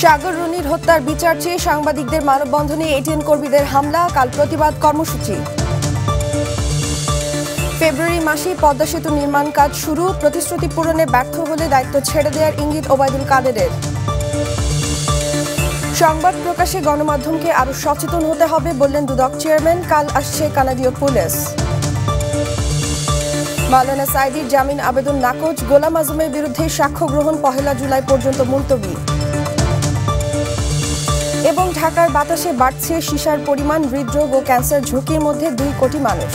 সাগর রুনির হত্যার বিচার চেয়ে সাংবাদিকদের মানববন্ধনে এটিএন কর্মীদের হামলা, কাল প্রতিবাদ কর্মসূচি। ফেব্রুয়ারি মাসে পদ্মা সেতু নির্মাণ কাজ শুরু, প্রতিশ্রুতি পূরণে ব্যর্থ হলে দায়িত্ব ছেড়ে দেওয়ার ইঙ্গিত ওবায়দুল কাদেরের। সংবাদ প্রকাশে গণমাধ্যমকে আরও সচেতন হতে হবে বললেন দুদক চেয়ারম্যান, কাল আসছে কানাডীয় পুলিশ। মাওলানা সাঈদীর জামিন আবেদন নাকচ, গোলাম আজমের বিরুদ্ধে সাক্ষ্য গ্রহণ 1 জুলাই পর্যন্ত মুলতবি। এবং ঢাকার বাতাসে বাড়ছে সীসার পরিমাণ, হৃদরোগ ও ক্যান্সার ঝুঁকির মধ্যে 2 কোটি মানুষ।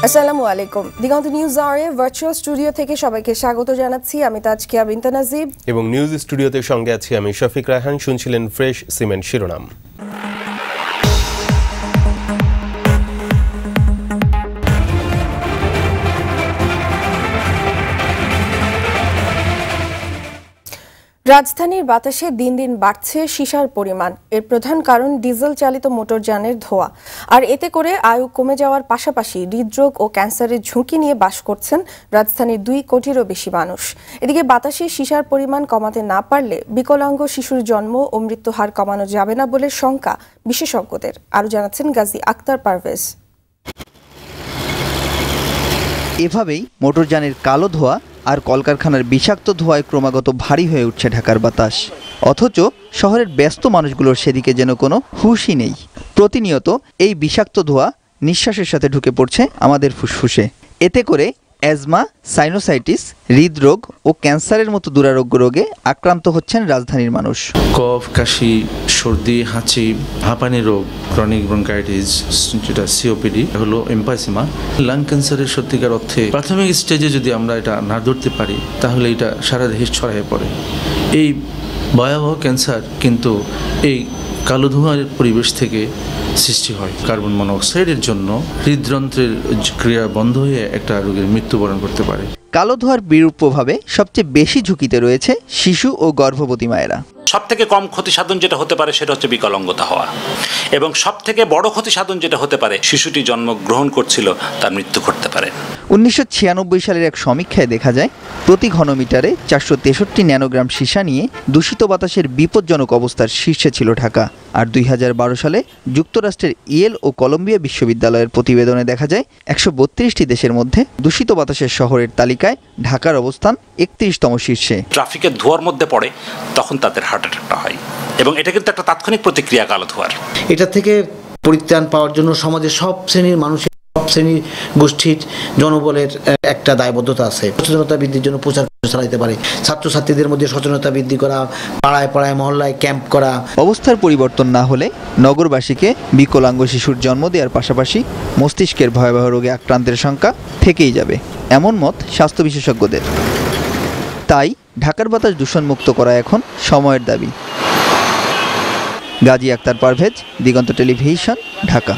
আসসালামু আলাইকুম। দিগন্ত নিউজ আওয়ারে ভার্চুয়াল স্টুডিও থেকে সবাইকে স্বাগত জানাচ্ছি। আমি তাজকিয়া বিনতে নাজিব এবং নিউজ স্টুডিওতে সঙ্গে আছি আমি শফিক রায়হান। শুনছিলেন ফ্রেশ সিমেন্ট শিরোনাম। রাজধানীর বাতাসে দিন দিন বাড়ছে সীসার পরিমাণ। এর প্রধান কারণ ডিজেল চালিত মোটরযানের ধোঁয়া। আর এতে করে আয়ু কমে যাওয়ার পাশাপাশি হৃদরোগ ও ক্যান্সারের ঝুঁকি নিয়ে বাস করছেন রাজধানীর 2 কোটিরও বেশি মানুষ। এদিকে বাতাসে সীসার পরিমাণ কমাতে না পারলে বিকলাঙ্গ শিশুর জন্ম ও মৃত্যু হার কমানো যাবে না বলে শঙ্কা বিশেষজ্ঞদের। আরও জানাচ্ছেন গাজী আক্তার পারভেজ। এভাবেই মোটরযানের কালো ধোঁয়া আর কলকারখানার বিষাক্ত ধোঁয়ায় ক্রমাগত ভারী হয়ে উঠছে ঢাকার বাতাস। অথচ শহরের ব্যস্ত মানুষগুলোর সেদিকে যেন কোনো হুঁশই নেই। প্রতিনিয়ত এই বিষাক্ত ধোঁয়া নিঃশ্বাসের সাথে ঢুকে পড়ছে আমাদের ফুসফুসে। এতে করে অ্যাজমা, সাইনোসাইটিস, হৃদরোগ ও ক্যান্সারের মতো দুরারোগ্য রোগে আক্রান্ত হচ্ছেন রাজধানীর মানুষ। কফ, কাশি, সর্দি, হাঁচি, হাঁপানি রোগ, ক্রনিক ব্রঙ্কাইটিস, যেটা সিওপিডি হলো এমফাইসিমা, লাং ক্যান্সারের সত্যিকার অর্থে প্রাথমিক স্টেজে যদি আমরা এটা না ধরতে পারি তাহলে এটা সারা দেশে ছড়িয়ে পড়ে। এই ভয়াবহ ক্যান্সার কিন্তু এই কালো ধোঁয়ার পরিবেশ থেকে সৃষ্টি হয়। কার্বন মনোক্সাইডের জন্য হৃদযন্ত্রের ক্রিয়া বন্ধ হয়ে একটা রোগীর মৃত্যুবরণ করতে পারে। কালো ধোঁয়ার বিরূপ প্রভাবে সবচেয়ে বেশি ঝুঁকিতে রয়েছে শিশু ও গর্ভবতী মায়েরা। সবথেকে কম ক্ষতি সাধন যেটা হতে পারে সেটা হচ্ছে বিকলাঙ্গতা হওয়া, এবং সবথেকে বড় ক্ষতি সাধন যেটা হতে পারে শিশুটি জন্মগ্রহণ করছিল তার মৃত্যু ঘটতে পারে। 1996 সালের এক সমীক্ষায় দেখা যায় প্রতি ঘনমিটারে 463 ন্যানোগ্রাম সীসা নিয়ে দূষিত বাতাসের বিপজ্জনক অবস্থার শীর্ষে ছিল ঢাকা। আর 2012 সালে যুক্তরাষ্ট্রের ইয়েল ও কলম্বিয়া বিশ্ববিদ্যালয়ের প্রতিবেদনে দেখা যায় 132টি দেশের মধ্যে দূষিত বাতাসের শহরের তালিকায় ঢাকার অবস্থান 31তম শীর্ষে। ট্রাফিকের ধোঁয়ার মধ্যে পড়ে তখন তাদের হার্ট অ্যাটাকটা হয়, এবং এটা কিন্তু একটা তাৎক্ষণিক প্রতিক্রিয়া কালো ধোঁয়ার। এটা থেকে পরিত্রাণ পাওয়ার জন্য সমাজের সব শ্রেণীর মানুষের, সব শ্রেণীর গোষ্ঠীর জনবলের একটা দায়বদ্ধতা আছে। সচেতনতা বৃদ্ধির জন্য প্রচার চালাইতে পারে, ছাত্রছাত্রীদের মধ্যে সচেতনতা বৃদ্ধি করা, পাড়ায় পাড়ায় মহল্লায় ক্যাম্প করা। অবস্থার পরিবর্তন না হলে নগরবাসীকে বিকলাঙ্গ শিশুর জন্ম দেওয়ার পাশাপাশি মস্তিষ্কের ভয়াবহ রোগে আক্রান্তের সংখ্যা থেকেই যাবে, এমন মত স্বাস্থ্য বিশেষজ্ঞদের। তাই ঢাকার বাতাস দূষণমুক্ত করা এখন সময়ের দাবি। গাজী আক্তার পারভেজ, দিগন্ত টেলিভিশন, ঢাকা।